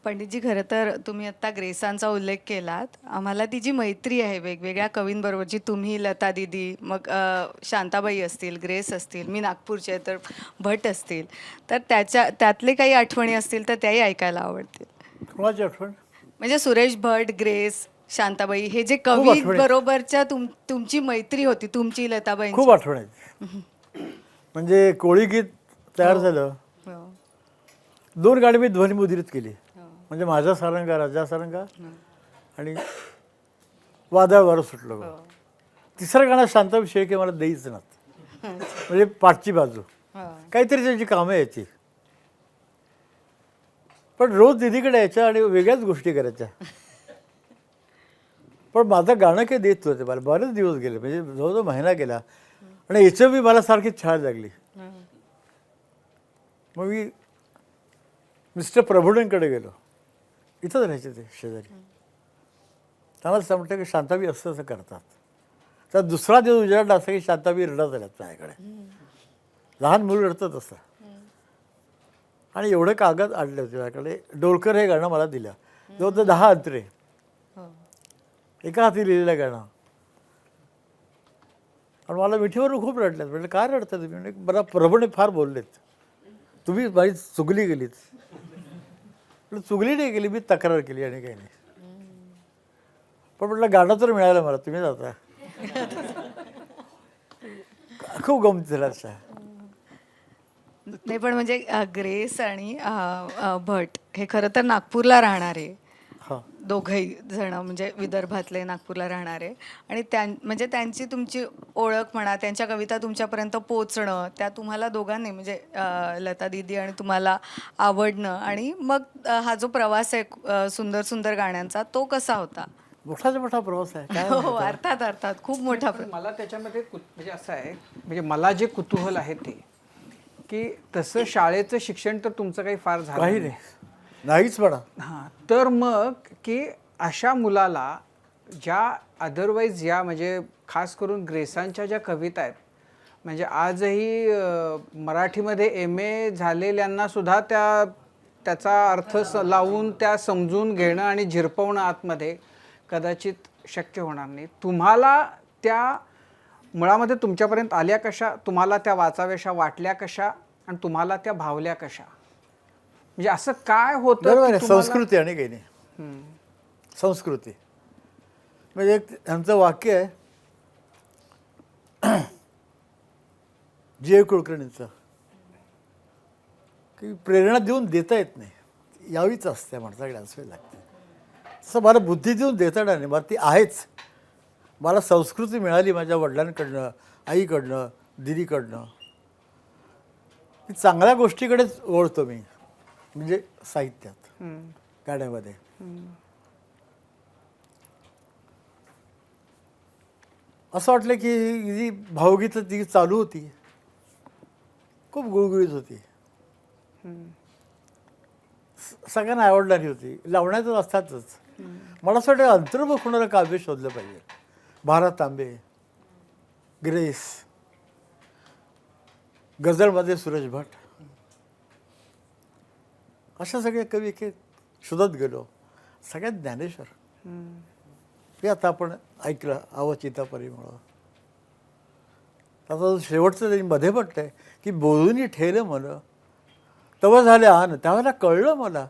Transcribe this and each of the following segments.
पंडितजी, खरं तर तुम्ही आत्ता ग्रेसांचा उल्लेख केलात. आम्हाला ती जी मैत्री आहे वेगवेगळ्या कवींबरोबरची, तुम्ही, लता दीदी, मग शांताबाई असतील, ग्रेस असतील, मी नागपूरचे तर भट असतील, तर त्यातले काही आठवणी असतील तर त्याही ऐकायला आवडतील. कोणाची आठवण? म्हणजे सुरेश भट, ग्रेस, शांताबाई, हे जे खूप कवी आठवण आहेत. बरोबरच्या तुमची मैत्री होती, तुमची, खूप लताबाईंची. आठवण आहेत. म्हणजे कोळी गीत तयार हो, झालं, हो, 2 गाणी मी ध्वनिमुद्रित केली. हो. म्हणजे माझा सारंगा, राजा सारंगा आणि वादळ वारं सुटलं गं. हो. तिसरं गाणं शांताभिषेक हे मला देईच ना, म्हणजे पाठची बाजू. हो. काहीतरी त्याची कामं यायची. पण रोज दीदीकडे यायच्या आणि वेगळ्याच गोष्टी करायच्या. पण माझं गाणं काही देत होते मला. बरेच दिवस गेले, म्हणजे जवळजवळ महिना गेला आणि याचं मी मला सारखी छान लागली. मग मी मिस्टर प्रभुडेंकडे गेलो. इथंच राहायचे ते शेजारी. त्यामुळे असं म्हटलं की शांताबाई असं असं करतात. तर दुसरा दिवस उजाडला असं की शांताबाई रडत आल्यात माझ्याकडे. लहान मुलं रडतात असं. आणि एवढे कागद आणले होते माझ्याकडे. डोलकर हे गाणं मला दिलं. जवळ 10 अंतरे. हो. एका हाती लिहिलेलं गाणं. आणि मला मिठीवरून खूप रडल्यात. म्हणजे काय रडता तुम्ही? म्हणजे मला प्रभूने फार बोललेत, तुम्ही माझी चुगली गेलीत. पण चुगली नाही केली, मी तक्रार केली आणि काही नाही. पण म्हटलं गाणं तर मिळालं मला, तुम्ही जाता. खूप गमत झाला अशा. नाही, पण म्हणजे ग्रेस आणि भट हे खरं तर नागपूरला राहणारे हां. दोघंही जण, म्हणजे विदर्भातले नागपूरला राहणारे. आणि म्हणजे त्यांची तुमची ओळख म्हणा, त्यांच्या कविता तुमच्यापर्यंत पोचणं, त्या तुम्हाला दोघांनी म्हणजे लता दीदी आणि तुम्हाला आवडणं, आणि मग हा जो प्रवास आहे सुंदर सुंदर गाण्यांचा, तो कसा होता? मोठाच मोठा प्रवास आहे काय हो, म्हणता. अर्थात अर्थात खूप मोठा पण मला त्याच्यामध्ये म्हणजे असं आहे, म्हणजे मला जे कुतूहल आहे ते की तसं शाळेचं शिक्षण तर तुमचं काही फार झालं काही नाही, नाहीच म्हणा. हां, तर मग की अशा मुलाला ज्या अदरवाईज या म्हणजे खास करून ग्रेसांच्या ज्या कविता आहेत, म्हणजे आजही मराठीमध्ये MA झालेल्यांना सुद्धा त्याचा अर्थ लावून त्या समजून घेणं आणि झिरपवणं आतमध्ये कदाचित शक्य होणार नाही. तुम्हाला त्या मुळामध्ये तुमच्यापर्यंत आल्या कशा, तुम्हाला त्या वाचाव्याशा वाटल्या कशा आणि तुम्हाला त्या भावल्या कशा? म्हणजे असं काय होतं बरोबर की आहे, तुम्हाला- संस्कृती आणि काही नाही. संस्कृती म्हणजे एक त्यांचं वाक्य आहे J. कुलकर्णींचं, की प्रेरणा देऊन देता येत नाही, यावीच असते माणसाकडे, असावी लागते. तसं मला बुद्धी देऊन देता येणार नाही, मला ती आहेच. मला संस्कृती मिळाली माझ्या वडिलांकडनं, आईकडनं, दिदीकडनं. ती चांगल्या गोष्टीकडेच ओळखतो मी, म्हणजे साहित्यात, गाण्यामध्ये. असं वाटलं की ही जी भावगीतं ती चालू होती, खूप गुळगुळीत होती, सगळ्यांना आवडणारी होती, लावण्यातच असतातच. मला असं वाटतं अंतर्मुख होणारं काव्य शोधलं पाहिजे. भारत तांबे, ग्रेस, गझलमध्ये सुरेश भट, अशा सगळ्या कवी एक शोधत गेलो. सगळ्यात ज्ञानेश्वर, हे आता आपण ऐकलं, अवचिता परिमळ. आता शेवटचं त्यांनी मध्ये म्हटलंय की बोलून ठेलं मला तव झाले आन. त्यावेळेला कळलं मला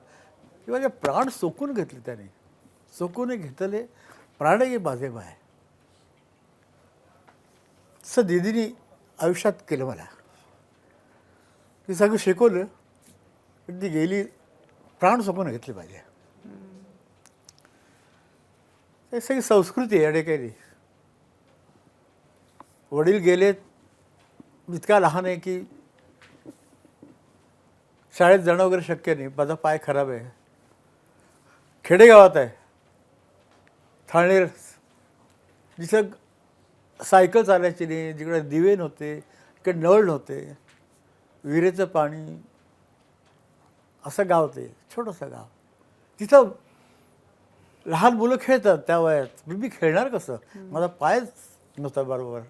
की माझे प्राण चोखून घेतले त्याने, चोखून घेतले प्राणही माझे माय. तसं दिदीनी आयुष्यात केलं मला. ती सगळं शिकवलं, पण ती गेली, प्राण चोखून घेतले पाहिजे. हे सगळी संस्कृती आहे आणि काही नाही. वडील गेलेत, इतका लहान आहे की शाळेत जाणं वगैरे शक्य नाही, माझा पाय खराब आहे. खेडेगावात आहे, ठाणेर, जिथं सायकल चालायची नाही, जिकडे दिवे नव्हते, तिकडे नळ नव्हते, विहिरीचं पाणी, असं गाव ते, छोटंसं गाव. तिथं लहान मुलं खेळतात त्या वयात, मी खेळणार कसं, माझा पायच नव्हता बरोबर.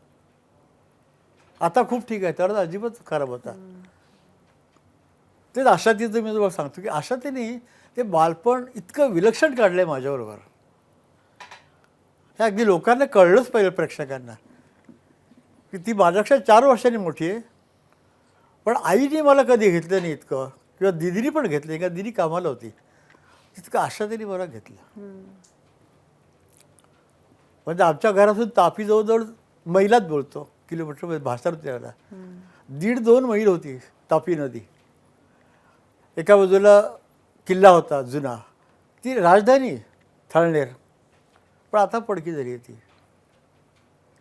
आता खूप ठीक आहे, तर अजिबात खराब होता. तेच आशातीचं मी तुम्हाला सांगतो की आशातीने ते बालपण इतकं विलक्षण काढलं आहे माझ्याबरोबर. हे अगदी लोकांना कळलंच पाहिजे, प्रेक्षकांना, की ती माझ्यापेक्षा 4 वर्षांनी मोठी आहे. पण आईने मला कधी घेतलं नाही इतकं, किंवा दिदीने पण घेतलं नाही, का दिदी कामाला होती, तितकं आशाताईने मला घेतलं. म्हणजे आमच्या घरातून तापी जवळजवळ मैलात बोलतो, किलोमीटर भाषा होती त्याला. 1.5-2 मैल होती तापी नदी. एका बाजूला किल्ला होता जुना, ती राजधानी थाळनेर, पण आता पडकी झाली आहे ती.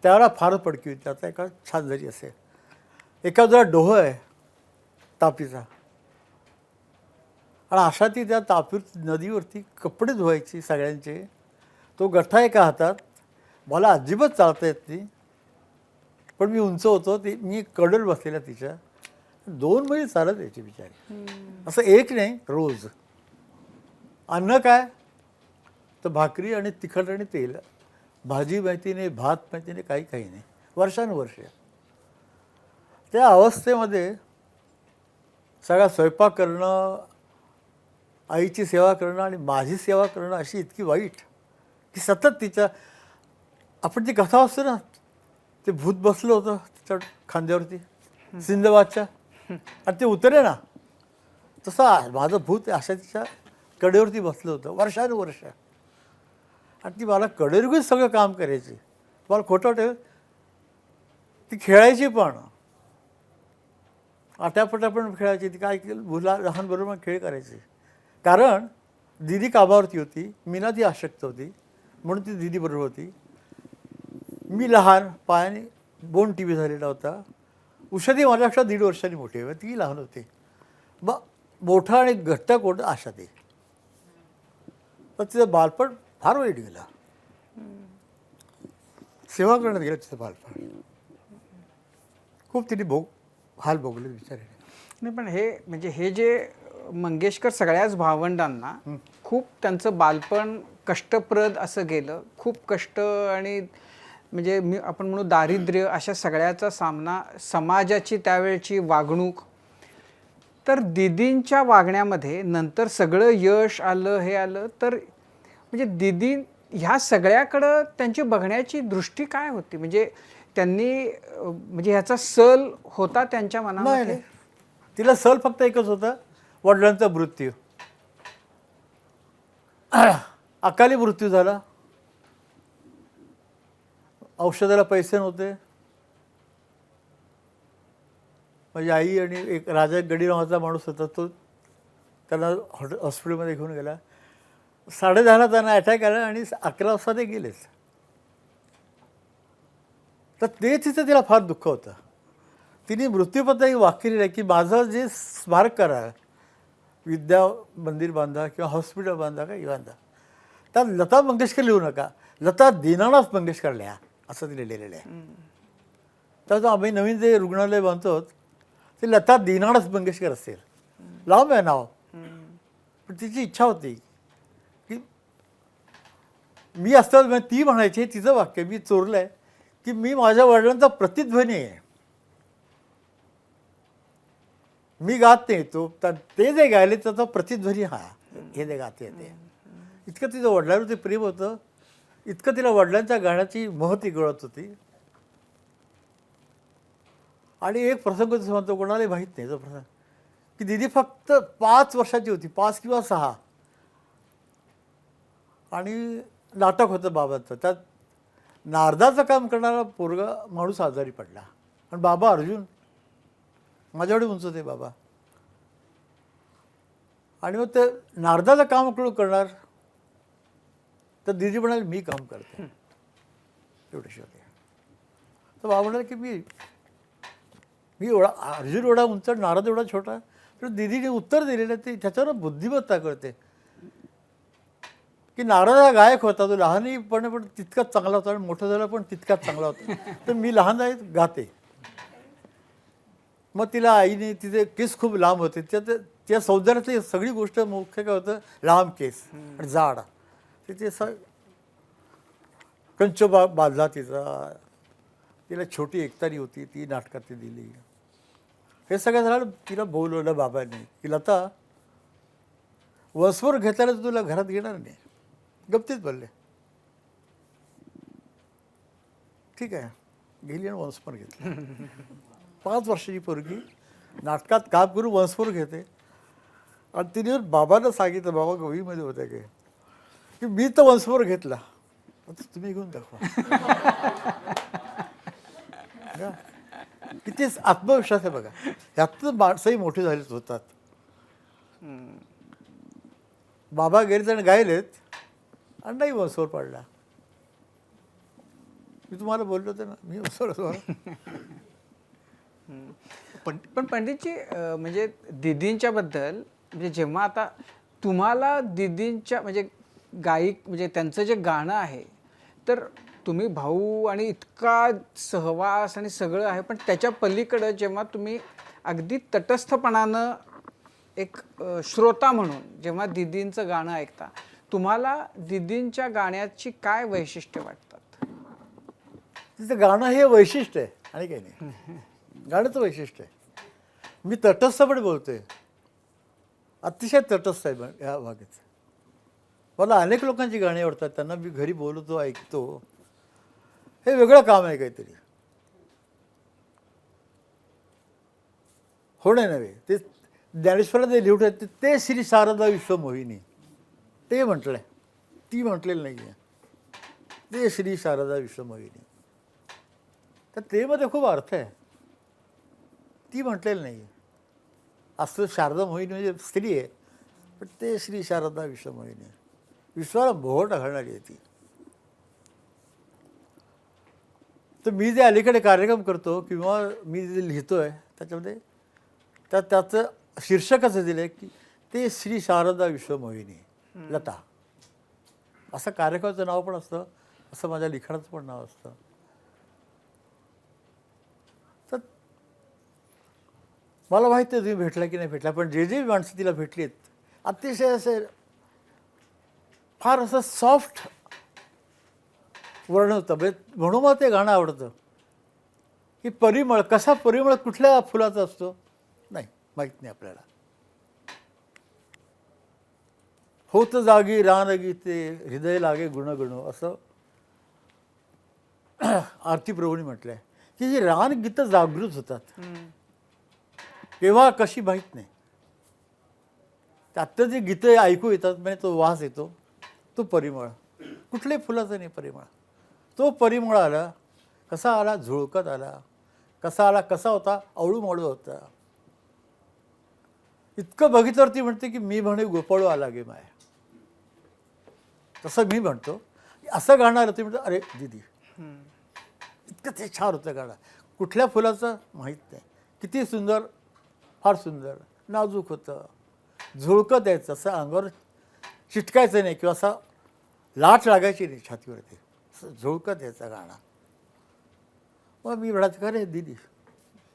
त्यावेळेला फारच पडकी होती, आता एका छान झाली असेल. एका बाजूला डोह आहे तापीचा, आणि अशा ती त्या तापी नदीवरती कपडे धुवायची सगळ्यांचे. तो गठ्ठा एका हातात, मला अजिबात चालता येत नाही, पण मी उंच होतो, ती मी कडल बसलेला तिच्या. 2 मैल चालत यायची बिचारी, असं एक नाही, रोज. अन्न काय तर भाकरी आणि तिखट आणि तेल, भाजी माहिती नाही, भात माहिती नाही, काही नाही, वर्षानुवर्ष. त्या अवस्थेमध्ये सगळा स्वयंपाक करणं, आईची सेवा करणं आणि माझी सेवा करणं अशी इतकी वाईट, की सतत तिच्या, आपण ती कथा असतो ना, ते भूत बसलं होतं तिच्या खांद्यावरती सिंधबादच्या, आणि ते उतरे ना, तसं माझं भूत अशा तिच्या कडेवरती बसलं होतं वर्षानुवर्ष. आणि ती मला कडेवरच सगळं काम करायची. मला खोटं वाटेल, ती खेळायची पण, आट्यापट्या पण खेळायची. ती काय केलं, मुला लहान बरोबर खेळ करायची. कारण दिदी कामावरती होती, मीना ती अशक्त होती, म्हणून ती दिदी बरोबर होती. मी लहान, पायाने बोन टी झालेला होता. उषादी माझ्यापेक्षा 1.5 वर्षांनी मोठी आहे, ती लहान होती. मग मोठा आणि घट्ट कोण आशाताई. तर तिचं बालपण फार वाईट गेलं. सेवा करण्यात गेलं तिचं बालपण. खूप तिने हाल भोगले बिचारे. नाही, पण हे म्हणजे हे जे मंगेशकर सगळ्याच भावंडांना खूप त्यांचं बालपण कष्टप्रद असं गेलं. खूप कष्ट आणि म्हणजे आपण म्हणू दारिद्र्य, अशा सगळ्याचा सामना, समाजाची त्यावेळची वागणूक. तर दीदींच्या वागण्यामध्ये नंतर सगळं यश आलं, हे आलं, तर म्हणजे दीदी ह्या सगळ्याकडं त्यांची बघण्याची दृष्टी काय होती? म्हणजे त्यांनी म्हणजे ह्याचा सल होता त्यांच्या मनामध्ये? नाही, तिला सल फक्त एकच होता, वडिलांचा मृत्यू. अकाली मृत्यू झाला, औषधाला पैसे नव्हते. माझी आई आणि एक राजा गडी नावाचा माणूस होता, तो त्यांना हॉस्पिटलमध्ये घेऊन गेला. 10:30 त्यांना अटॅक आला आणि 11 वाजता ते गेलेच. तर ते तिचं तिला फार दुःख होतं. तिने मृत्यूपत्रात वाक्य लिहिलं की माझं जे स्मारक करा, विद्या मंदिर बांधा किंवा हॉस्पिटल बांधा, काही बांधा, त्यात लता मंगेशकर लिहू नका, लता दीनानाथ मंगेशकर लिहा, असं तिने लिहिलेलं आहे. तर आम्ही नवीन जे रुग्णालय बांधतो ते लता दीनानाथ मंगेशकर असेल, लांब आहे नाव. पण तिची इच्छा होती की मी असताना, ती म्हणायची, तिचं वाक्य मी चोरलं आहे, की मी माझ्या वडिलांचा प्रतिध्वनी आहे. मी गात नाही, ते जे गायले त्याचा प्रतिध्वनी हा, हे जे गाते ते. इतकं तिचं वडिलांवरती प्रेम होतं, इतकं तिला वडिलांच्या गाण्याची महती कळत होती. आणि एक प्रसंग तसं म्हणतो, कोणालाही माहीत नाही तो प्रसंग, की दिदी फक्त 5 वर्षाची होती, 5 किंवा 6, आणि नाटक होतं बाबांचं. त्यात नारदाचं काम करणारा पोरगा माणूस आजारी पडला, आणि बाबा अर्जुन माझ्याकडे उंच होते बाबा. आणि मग ते नारदाचं काम कोण करणार, तर दिदी म्हणाले मी काम करते, एवढेशी होते. तर बाबा म्हणाले की मी एवढा, अर्जुन एवढा उंच, नारद एवढा छोटा. तर दिदीने उत्तर दिलेलं ते त्याच्यावर बुद्धिमत्ता कळते, की नारद हा गायक होता, तो लहानपणी पण तितकाच चांगला होता, आणि मोठा झाला पण तितकाच चांगला होता. तर मी लहान आहे गाते. मग तिला आईने, तिचे केस खूप लांब होते, त्या सौंदर्यातली सगळी गोष्ट मुख्य काय होतं, लांब केस आणि जाड. तिथे कंच बांधला तिचा. तिला छोटी एकतारी होती, ती नाटकात ती दिली. हे सगळं झालं. तिला बोलवलं बाबांनी की लता, वसफोर घेताना तुला घरात घेणार नाही. गप्तीत बोलले. ठीक आहे, गेली आणि वंशफोर घेतली. 5 वर्षाची पोरगी नाटकात काम करून वंशफोर घेते. आणि तिने बाबांना सांगितलं, बाबा गवीमध्ये होत्या काय, की मी तर वंशफोर घेतला, आता तुम्ही घेऊन दाखवा. का? किती आत्मविश्वास आहे बघा. ह्यातून माणसंही मोठी झालीच होतात. बाबा गेले आणि गायलेत आणि नाही वंशफोर पाडला. मी तुम्हाला बोललो होतं ना, मी वंशफोर. पण पंडितजी म्हणजे दीदींच्या बद्दल, म्हणजे जेव्हा आता तुम्हाला दीदींच्या म्हणजे गायक म्हणजे त्यांचं जे गाणं आहे, तर तुम्ही भाऊ आणि इतका सहवास आणि सगळं आहे, पण त्याच्या पलीकडं जेव्हा तुम्ही अगदी तटस्थपणानं एक श्रोता म्हणून जेव्हा दीदींचं गाणं ऐकता, तुम्हाला दीदींच्या गाण्याची काय वैशिष्ट्य वाटतात? तिचं गाणं हे वैशिष्ट्य आहे आणि काही नाही. गाण्याचं वैशिष्ट्य आहे. मी तटस्थपणे बोलतोय, अतिशय तटस्थ आहे ह्या भागात. मला अनेक लोकांची गाणी आवडतात, त्यांना मी घरी बोलतो, ऐकतो. हे वेगळं काम आहे काहीतरी. होणे नव्हे, ते ज्ञानेश्वरात लिहून ते श्री शारदा विश्वमोहिनी ते म्हटलंय, ती म्हटलेलं नाही आहे. ते श्री शारदा विश्वमोहिनी, तर ते मध्ये खूप अर्थ आहे. ती म्हटलेलं नाही आहे. असं शारदा मोहिनी म्हणजे स्त्री आहे, पण ते श्री शारदा विश्वमोहिनी, विश्वाला मोहट घालणारी आहे ती. तर मी जे अलीकडे कार्यक्रम करतो किंवा मी जे लिहितो आहे त्याच्यामध्ये त्याचं शीर्षक असं दिलं आहे की ते श्री शारदा विश्वमोहिनी लता. असं कार्यक्रमाचं नाव पण असतं, असं माझ्या लिखाणाचं पण नाव असतं. तर मला माहिती आहे तुम्ही भेटला की नाही भेटला, पण जे जे माणसं तिला भेटलीत अतिशय असे फार असं सॉफ्ट वर्णन होतं. म्हणून मला ते गाणं आवडतं की परिमळ, कसा परिमळ कुठल्या फुलाचा असतो नाही माहीत नाही आपल्याला. होत जागी रान गीते हृदय लागे गुणगणू, असं आरती प्रभूंनी म्हटलं आहे की जी रान गीतं जागृत होतात केव्हा कशी माहीत नाही. आत्ता जे गीतं ऐकू येतात म्हणजे तो वास येतो, तो परिमळ. कुठल्याही फुलाचा नाही परिमळ. तो परिमळ आला, कसा आला, झुळकत आला. कसा आला, कसा होता, आवळूमळू होता. इतकं बघितल्यावर ती म्हणते की मी म्हणे गोपाळू आला गे माय, तसं मी म्हणतो. असं गाणं ती म्हणतो अरे दीदी, इतकं ते छान होतं गाणं. कुठल्या फुलाचं माहीत नाही, किती सुंदर, फार सुंदर, नाजूक होतं, झुळकं द्यायचं, असं अंगावर चिटकायचं नाही किंवा असा लाट लागायची नाही छातीवरती, असं झुळकं द्यायचं गाणं. मग मी म्हणायचं का रे दीदी,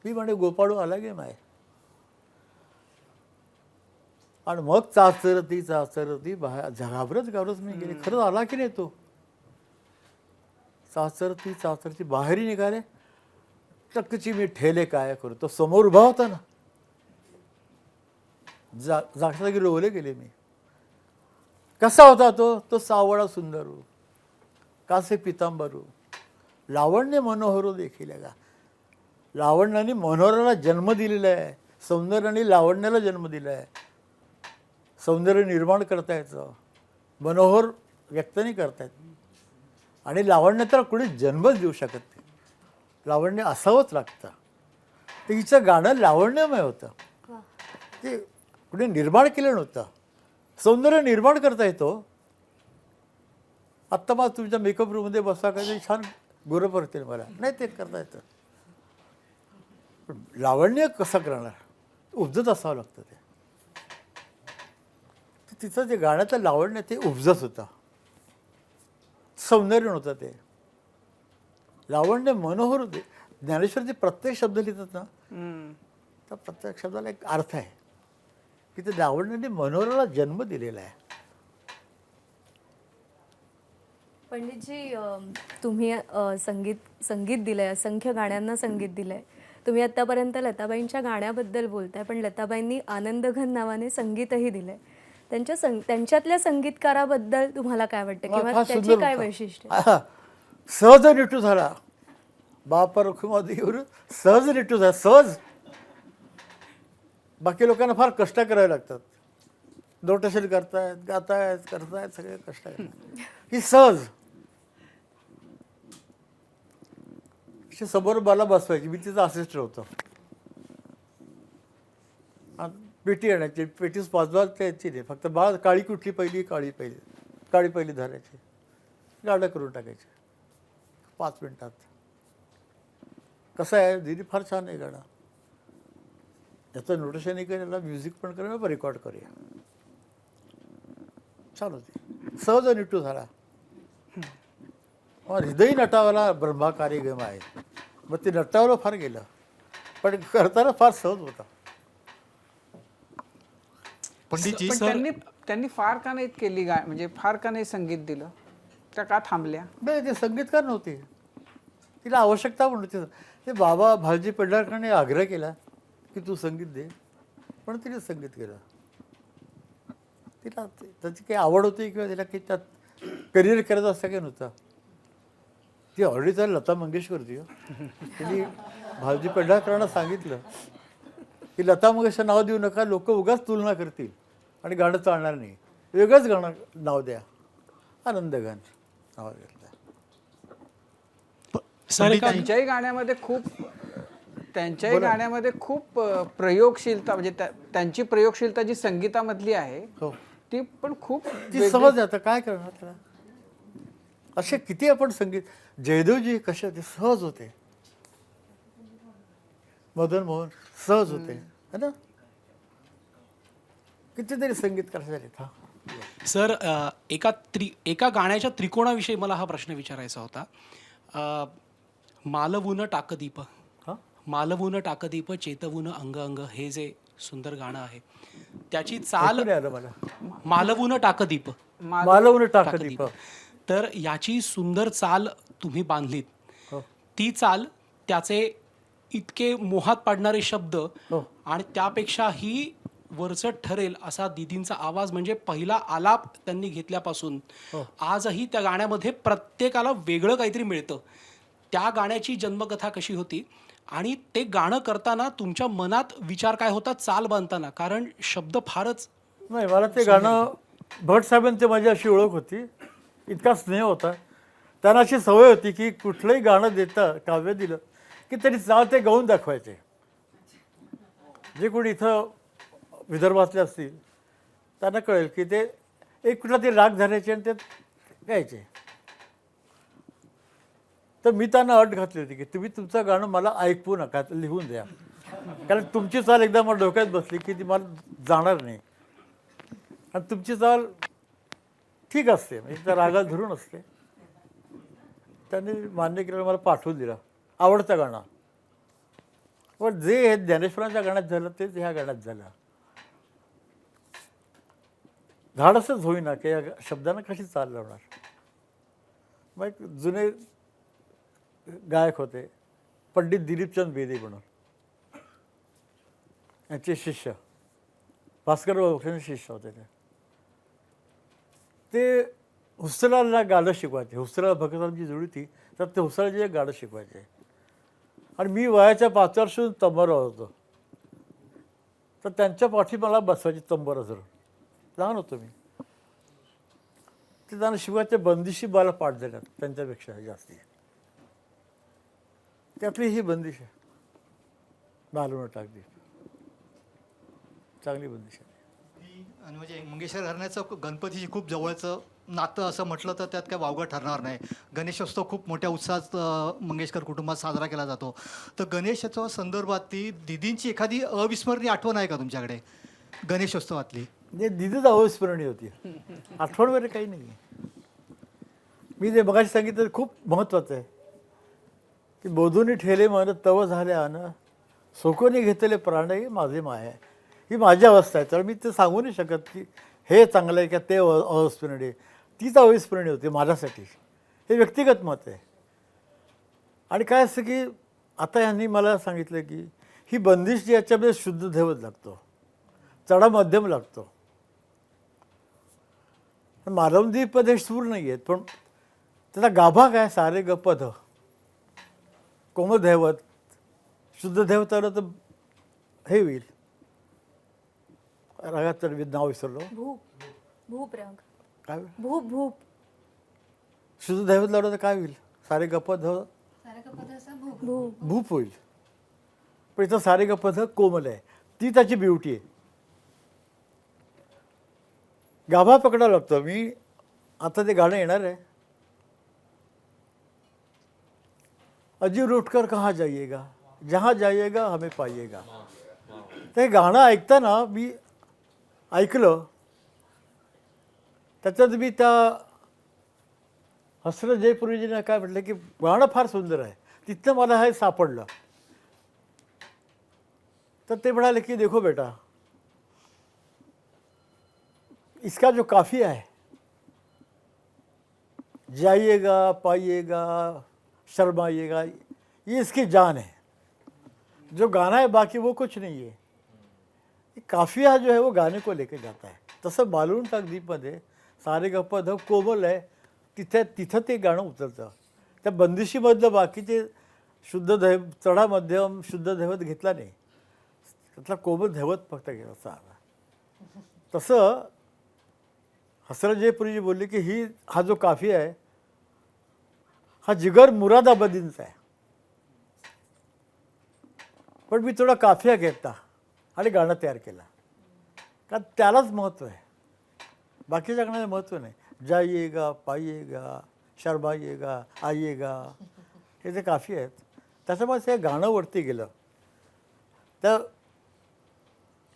मी म्हणे गोपाळू आला गे माय. आणि मग चाचरती घाबरत घाबरत मी गेले. खरंच आला की नाही तो. चाचरती बाहेर निघाले. टक्कची मी ठेले काय करू. तो समोर उभा होता ना, जागच्या रोवले गेले मी. कसा होता तो सावळा सुंदरू, कासे पितांबरू, लावण्य मनोहरो देखील का. लावण्याने मनोहराला जन्म दिलेला आहे, सौंदर्याने लावण्याला जन्म दिला आहे. सौंदर्य निर्माण करता येतं, मनोहर व्यक्त नाही करता येत. आणि लावण्य तर कुणी जन्मच देऊ शकत नाही, लावण्य असावंच लागतं. तर हिचं गाणं लावण्यमय होतं, ते कुणी निर्माण केलं नव्हतं. सौंदर्य निर्माण करता येतो. आत्ता मग तुमच्या मेकअप रूममध्ये बसा का छान गोरं पडतील मला, नाही ते करता येतं. पण लावण्य कसं करणार, उपजत असावं लागतं ते. तिचं जे गाण्याचं लावण्य ते उपजत होतं, सौंदर्य नव्हतं ते. लावण्य मनोहर होते. ज्ञानेश्वरचे प्रत्येक शब्द लिहितात ना, तर प्रत्येक शब्दाला एक अर्थ आहे की ते लावण्याने मनोहराला जन्म दिलेला आहे. पंडितजी, तुम्ही संगीत दिलंय, असंख्य गाण्यांना संगीत दिलंय. तुम्ही आत्तापर्यंत लताबाईंच्या गाण्याबद्दल बोलताय, पण लताबाईंनी आनंदघन नावाने संगीतही दिलंय. त्यांच्यातल्या संगीतकाराबद्दल तुम्हाला काय वाटतं किंवा फार त्याची सुंदर काय होता. वैशिष्ट्य? हा, सहज निटू झाला बापा रुखमादी एवढं सहज निटू झाला, सहज. बाकी लोकांना फार कष्ट करावे लागतात, नोटेशन करतायत, करतायत सगळे कष्ट करतात. ही सहज अशी समोर मला बसवायची, मी तिचा असिस्टंट होतो. पेटी आणायची, पेटीस पाचवा त्याची नाही, फक्त बाळ काळी कुठली पहिली, काळी पहिली धरायची, गाणं करून टाकायचे 5 मिनिटात. कसं आहे दीदी, फार छान आहे गाणं, याचं नोटेशनही करेल, याला म्युझिक पण करेल, मग रेकॉर्ड करूया. छान होती, सहज निटू झाला. मग हृदयी नटावाला ब्रह्माकारी गम आहे, मग ते नटावलं फार गेलं, पण करताना फार सहज होता. पंडितजी पण सर, त्यांनी फार का नाही केली म्हणजे फार का नाही संगीत दिलं, त्या का थांबल्या? नाही, ते संगीतकार नव्हते, तिला आवश्यकता पण नव्हती. ते बाबा भालजी पेंढारकरांनी आग्रह केला की तू संगीत दे, पण तिने संगीत केलं. तिला त्याची काही आवड होती किंवा तिला काही त्यात करिअर करायचं असं काही नव्हतं. ती ऑलरेडी तर लता मंगेशकर होती. तिने भालजी पेंढारकरांना सांगितलं की लता मंगेशकर नाव देऊ नका, लोक उगाच तुलना करतील आणि गाणं चालणार नाही, वेगळंच गाणं नाव द्या. आनंदगान नाव घेतलं. सर एका त्यांच्याही गाण्यामध्ये खूप प्रयोगशीलता, म्हणजे त्यांची प्रयोगशीलता जी संगीतामधली आहे हो, ती पण खूप ती समज आहे. आता काय करणार त्याला, असे किती आपण संगीत. जयदेवजी कसे ते सहज होते, मदन मोहन सहज होते, है ना. कितीतरी संगीतकार झालेत. हा, सर एका गाण्याच्या त्रिकोणाविषयी मला हा प्रश्न विचारायचा होता. मालवून टाकदीप, हा, मालवून टाकदीप चेतवून अंग अंग, हे जे सुंदर गाणं आहे त्याची चाल, ऐकू नाही आलं मला. मालवून टाकदीप, मालवून टाकदीप. तर याची सुंदर चाल तुम्ही बांधलीत. हो, ती चाल, त्याचे इतके मोहात पाडणारे शब्द, हो. आणि त्यापेक्षाही वरचढ ठरेल असा दीदींचा आवाज, म्हणजे पहिला आलाप त्यांनी घेतल्यापासून हो. आजही त्या गाण्यामध्ये प्रत्येकाला वेगळं काहीतरी मिळतं. त्या गाण्याची जन्मकथा कशी होती आणि ते गाणं करताना तुमच्या मनात विचार काय होता चाल बांधताना, कारण शब्द फारच. नाही, मला ते गाणं भट साहेबांची माझी अशी ओळख होती, इतका स्नेह होता. त्यांना अशी सवय होती की कुठलंही गाणं देता, काव्य दिलं की त्यांनी चाल ते गाऊन दाखवायचे. जे कोणी इथं विदर्भातले असतील त्यांना कळेल की ते एक कुठला तरी राग धरायचे आणि ते गायचे. तर मी त्यांना अट घातली होती की तुम्ही तुमचं गाणं मला ऐकवू नका, लिहून द्या, कारण तुमची चाल एकदा मला डोक्यात बसली की ती मला जाणार नाही. आणि तुमची चाल ठीक असते, म्हणजे त्या रागात धरून असते. त्यांनी मान्य केलं, मला पाठवून दिला आवडतं गाणं. पण जे हे ज्ञानेश्वरांच्या गाण्यात झालं तेच ह्या गाण्यात झालं. धाडसच होईना की या शब्दांना कशी चाल लावणार. मग एक जुने गायक होते पंडित दिलीपचंद बेदी म्हणून, यांचे शिष्य भास्कर बाबांचे शिष्य होते. ते हुसराला गाणं शिकवायचे. हुसरा भगतांची जोडी होती, तर ते हुसराचे गाणं शिकवायचे. आणि मी वयाच्या 5 वर्षातून तंबोरा होतो, तर त्यांच्या पाठी मला बसवायची तंबोरा धरून. लहान होतो मी. ते त्यांना शिवायच्या बंदिशी मला पाठ झाल्यात त्यांच्यापेक्षा जास्ती. त्यातली ही बंदिश आहे, मालवण टाकदीप, चांगली बंदिश आहे. आणि म्हणजे मंगेशकर घराण्याचं गणपतीशी खूप जवळचं नातं असं म्हटलं तर त्यात काय वावगं ठरणार नाही. गणेशोत्सव खूप मोठ्या उत्साहात मंगेशकर कुटुंबात साजरा केला जातो. तर गणेशोत्सवा संदर्भातली दीदींची एखादी अविस्मरणीय आठवण आहे का तुमच्याकडे गणेशोत्सवातली? म्हणजे दिदीच अविस्मरणीय होती, आठवण वगैरे काही नाही. मी जे मगाशी सांगितलं खूप महत्त्वाचं आहे की बोधुनी ठेले मन तव झाले आन, सोकोनी घेतले प्राण माझे माय. ही माझी अवस्था आहे, तर मी ते सांगू नाही शकत की हे चांगलं आहे का ते अविस्मरणीय. तीच अविस्मरणीय होती माझ्यासाठी. हे व्यक्तिगत मत आहे. आणि काय असतं की आता यांनी मला सांगितलं की ही बंदिश जी याच्यामध्ये शुद्ध ठेवत लागतो, चढा मध्यम लागतो. पण मालवणीमध्ये सूर नाही आहेत, पण त्याचा गाभा काय सारे ग पध कोमदैवत शुद्ध दैवत आलं तर हे होईल. रागात तर नाव विसरलो भूप भूप राग काय होईल? भूप भूप शुद्ध दैवत लावलं तर काय होईल? सारे गपध भूप भूप होईल. पण इथं सारे गपध कोमल आहे, ती त्याची ब्युटी आहे. गाभा पकडावं लागतं. मी आता ते गाणं येणार आहे, अजीब उठकर कहाँ जाइएगा, जहाँ जाइएगा हमें पाइएगा. ते गाणं ऐकताना मी ऐकलं, त्याच्यात मी त्या हसरत जयपुरीजीने काय म्हटलं की गाणं फार सुंदर आहे. तिथनं मला हे सापडलं. तर ते म्हणाले की देखो बेटा, इसका जो काफिया है, जाइएगा पाइएगा शर्माइएगा, ये इसकी जान है. जो गाना है बाकी वो कुछ नहीं है. काफिया जो है वो गाने को लेके जाता है. तसं मालवण टाकदीपमध्ये सारे गप्प धब कोमल आहे, तिथं ते गाणं उतरतं. त्या बंदिशीमधलं बाकीचे शुद्ध दैव चढा मध्यम शुद्ध दैवत घेतला नाही, त्यातला कोमल दैवत फक्त घेतला असा आला. तसं हसरत जयपुरीजी बोलले की हा जो काफिया आहे हा जिगर मुरादाबादींचा आहे. पण मी थोडा काफिया घेतला आणि गाणं तयार केलं, कारण त्यालाच महत्त्व आहे, बाकीच्या गाण्याला महत्त्व नाही. जाइएगा पाइएगा शर्माइएगा आइएगा हे जे काफी आहेत, त्याच्यामुळे ते गाणं वरती गेलं. त्या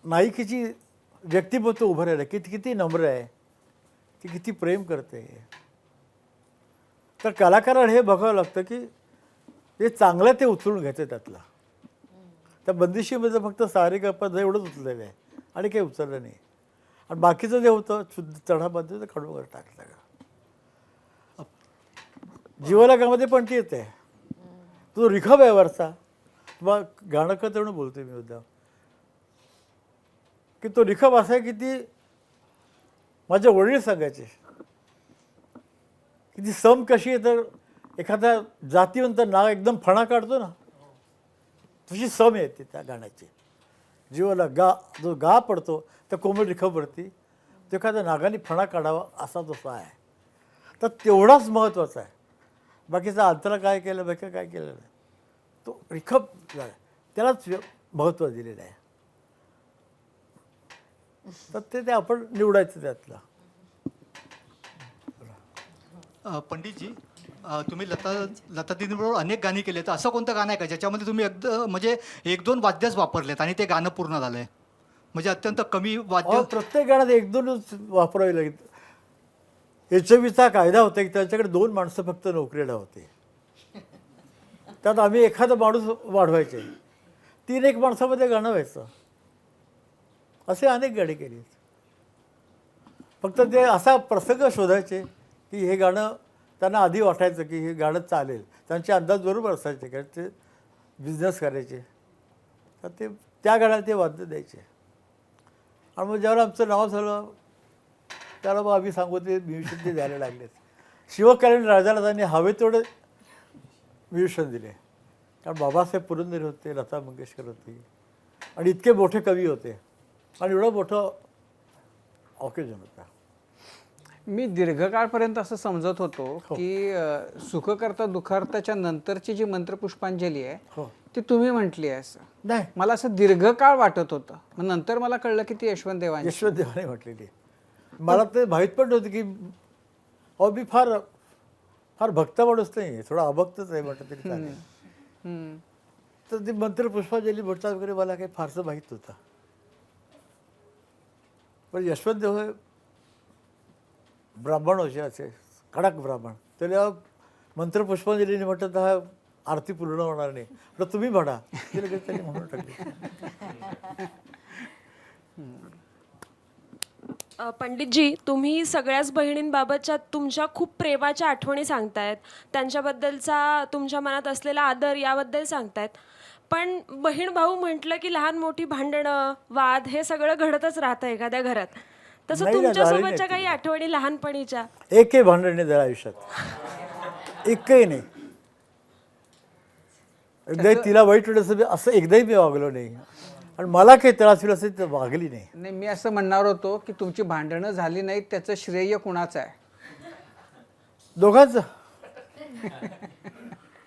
नायिकेची व्यक्तिमत्व उभं राहिलं, किती नम्र आहे, ती किती प्रेम करते. तर कलाकाराला हे बघावं लागतं की ते चांगलं ते उचलून घ्यायचं त्यातलं. त्या बंदिशीमध्ये फक्त सारे गप्पा एवढंच उचललेलं आहे आणि काही उचललं नाही. आणि बाकीचं जे होतं शुद्ध चढामध्ये ते खडू वगैरे टाकलं. जीवलगामध्ये पण ती येते, तो रिखब आहे वरचा. मग गाणं का तेवढं बोलतोय मी उद्या की तो रिखब असा आहे की ती माझे वडील सांगायचे की ती सम कशी आहे, तर एखाद्या जातीवंत नाग एकदम फणा काढतो ना, तशी सम येते त्या गाण्याची. जीवाला जो गा पडतो त्या कोमल रिखबवरती, तो एखाद्या नागाने फणा काढावा असा तसा आहे. तर तेवढाच महत्त्वाचा आहे. बाकीचा अंतरा काय केलं, बाकी काय केलं नाही, तो रिखब त्यालाच महत्त्व दिलेलं आहे. तर ते आपण निवडायचं त्यातलं. पंडितजी, तुम्ही लतादीदींबरोबर अनेक गाणी केली, तर असं कोणतं गाणं आहे का ज्याच्यामध्ये तुम्ही एकदम म्हणजे 1-2 वाद्यच वापरलेत आणि ते गाणं पूर्ण झालं आहे? म्हणजे अत्यंत कमी वाद्य. प्रत्येक गाण्यात 1-2च वापरावी लागेल. HVचा कायदा होता की त्यांच्याकडे 2 माणसं फक्त नोकरीला होते. त्यात आम्ही एखादा माणूस वाढवायचे, 3-1 माणसामध्ये गाणं व्हायचं. असे अनेक गाणी केली. फक्त ते असा प्रसंग शोधायचे की हे गाणं त्यांना आधी वाटायचं की हे गाणं चालेल. त्यांचे अंदाज बरोबर असायचे, कारण ते बिझनेस करायचे. तर ते त्या गाण्याला ते वाद्य द्यायचे. आणि मग ज्यावेळेला आमचं नाव झालं त्याला मग आम्ही सांगू ते म्युझिक ते द्यायला लागलेत. शिवकल्याण राजाला त्यांनी हवे तेवढे म्युझिशियन दिले, कारण बाबासाहेब पुरंदरे होते, लता मंगेशकर होती आणि इतके मोठे कवी होते आणि एवढं मोठं ऑकेजन होतं. मी दीर्घकाळपर्यंत असं समजत होतो की सुखकर्ता दुःखार्ताच्या नंतरची जी मंत्रपुष्पांजली आहे हो. ती तुम्ही म्हटली आहे असं. नाही, मला असं दीर्घकाळ वाटत होतं, मग नंतर मला कळलं की ती यशवंत देवांची. यशवंत देवाने म्हटलेली. मला ते माहीत पण नव्हतं की मी फार फार भक्त माणूस नाही, थोडा अभक्तच आहे म्हटलं तरी चालेल. तर ती मंत्रपुष्पांजली म्हणतात वगैरे मला काही फारसं माहीत नव्हतं. पण यशवंत देव हे ब्राह्मण होते, असे कडक ब्राह्मण. त्याला मंत्रपुष्पांजलीने म्हटलं तर हा आरती पूर्ण होणार नाही, तर तुम्ही म्हणा. ते लगेच त्यांनी म्हणून टाकले. पंडितजी, तुम्ही सगळ्याच बहिणींबाबतच्या तुमच्या खूप प्रेमाच्या आठवणी सांगतायत, त्यांच्याबद्दलचा तुमच्या मनात असलेला आदर याबद्दल सांगतायत. पण बहीण भाऊ म्हटलं की लहान मोठी भांडणं वाद हे सगळं घडतच राहतं एखाद्या घरात. तसं नाही ना, झाली तुमच्यासोबतच्या नाही काही आठवणी लहानपणीच्या? एकही भांडण नाही झालं आयुष्यात, एकही नाही. एकदाही तिला वाईट वाटत असं एकदाही मी वागलो नाही, आणि मला काही त्रास होईल असेल तर वागली नाही. नाही, मी असं म्हणणार होतो की तुमची भांडणं झाली नाहीत त्याचं श्रेय कुणाचं आहे? दोघांचं.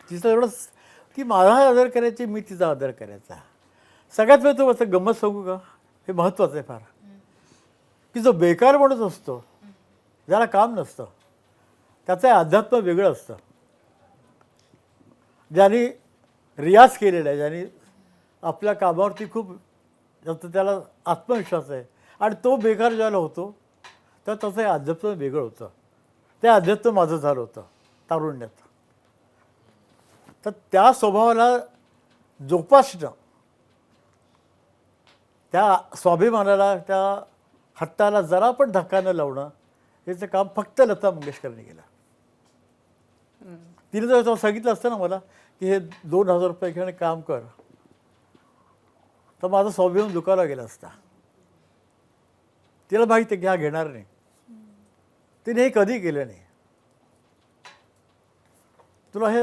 तिचं एवढं, ती माझा आदर करायची, मी तिचा आदर करायचा. सगळ्यात वेळ तो असं गंमत सांगू का, हे महत्त्वाचं आहे फार, की जो बेकार माणूस असतो, ज्याला काम नसतं, त्याचं अध्यात्म वेगळं असतं. ज्यांनी रियाज केलेला आहे, ज्यांनी आपल्या कामावरती खूप जास्त त्याला आत्मविश्वास आहे, आणि तो बेकार ज्याला होतो तर त्याचं हे अध्यात्म वेगळं होतं. ते अध्यात्म माझं झालं होतं तारुण्यात. तर त्या स्वभावाला जोपासणं, त्या स्वाभिमानाला, त्या हट्टाला जरा पण धक्का न लावणं, याचं काम फक्त लता मंगेशकरने केलं. तिने जर सांगितलं असतं ना मला की हे 2,000 रुपये घेऊन काम कर, तर माझा स्वाभिमान दुखावला गेला असता. तिला माहिती आहे की हा घेणार नाही. तिने हे कधी केलं नाही. तुला हे